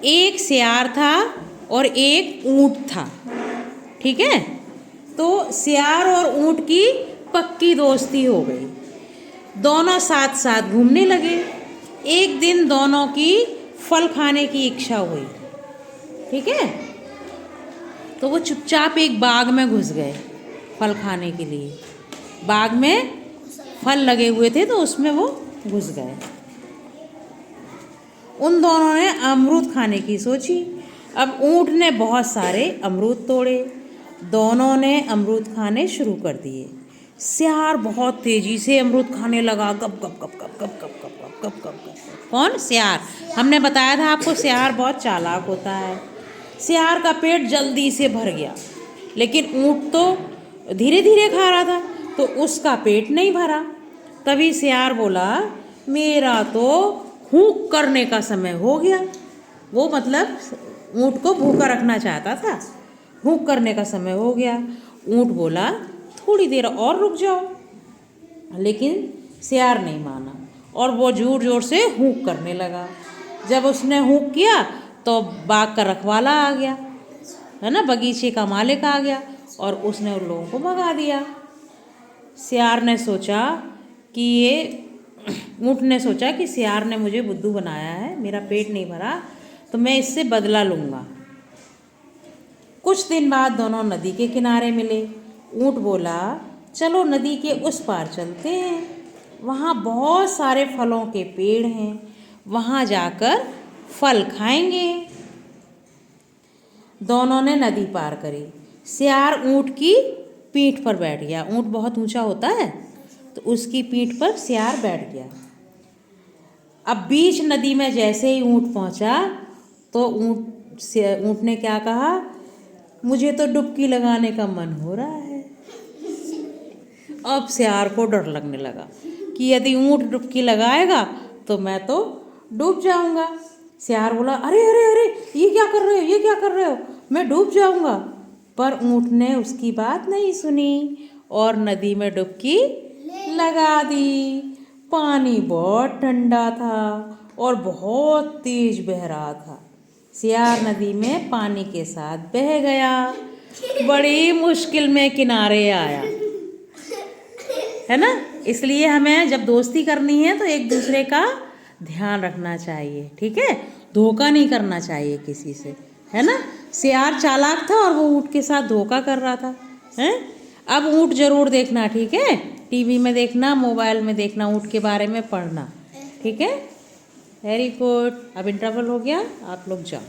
एक सियार था और एक ऊँट था, ठीक है। तो सियार और ऊँट की पक्की दोस्ती हो गई, दोनों साथ साथ घूमने लगे। एक दिन दोनों की फल खाने की इच्छा हुई, ठीक है। तो वो चुपचाप एक बाग में घुस गए फल खाने के लिए। बाग में फल लगे हुए थे तो उसमें वो घुस गए। उन दोनों ने अमरूद खाने की सोची। अब ऊँट ने बहुत सारे अमरूद तोड़े, दोनों ने अमरूद खाने शुरू कर दिए। सियार बहुत तेजी से अमरूद खाने लगा, गप गप गप गप गप गप गप गप गप गप गप। कौन? सियार। हमने बताया था आपको सियार बहुत चालाक होता है। सियार का पेट जल्दी से भर गया, लेकिन ऊँट तो धीरे धीरे खा रहा था, तो उसका पेट नहीं भरा। तभी सियार बोला, मेरा तो हूक करने का समय हो गया। वो मतलब ऊँट को भूखा रखना चाहता था। हूक करने का समय हो गया। ऊँट बोला, थोड़ी देर और रुक जाओ, लेकिन सियार नहीं माना और वो जोर जोर से हूक करने लगा। जब उसने हूक किया तो बाग का रखवाला आ गया, है ना, बगीचे का मालिक आ गया और उसने उन लोगों को भगा दिया। सियार ने सोचा कि ये ऊँट ने सोचा कि सियार ने मुझे बुद्धू बनाया है, मेरा पेट नहीं भरा, तो मैं इससे बदला लूँगा। कुछ दिन बाद दोनों नदी के किनारे मिले। ऊँट बोला, चलो नदी के उस पार चलते हैं, वहाँ बहुत सारे फलों के पेड़ हैं, वहाँ जाकर फल खाएंगे। दोनों ने नदी पार करी। सियार ऊँट की पीठ पर बैठ गया। ऊँट बहुत ऊंचा होता है, तो उसकी पीठ पर सियार बैठ गया। अब बीच नदी में जैसे ही ऊँट पहुंचा तो ऊँट ने क्या कहा, मुझे तो डुबकी लगाने का मन हो रहा है। अब सियार को डर लगने लगा कि यदि ऊँट डुबकी लगाएगा तो मैं तो डूब जाऊंगा। सियार बोला, अरे अरे अरे, ये क्या कर रहे हो, ये क्या कर रहे हो, मैं डूब जाऊंगा। पर ऊँट ने उसकी बात नहीं सुनी और नदी में डुबकी लगा दी। पानी बहुत ठंडा था और बहुत तेज बह रहा था। सियार नदी में पानी के साथ बह गया, बड़ी मुश्किल में किनारे आया, है ना। इसलिए हमें जब दोस्ती करनी है तो एक दूसरे का ध्यान रखना चाहिए, ठीक है, धोखा नहीं करना चाहिए किसी से, है ना। सियार चालाक था और वो ऊँट के साथ धोखा कर रहा था, हैं। अब ऊँट जरूर देखना, ठीक है, टीवी में देखना, मोबाइल में देखना, ऊँट के बारे में पढ़ना, ठीक है। Very good. अब इंटरवल हो गया, आप लोग जाओ।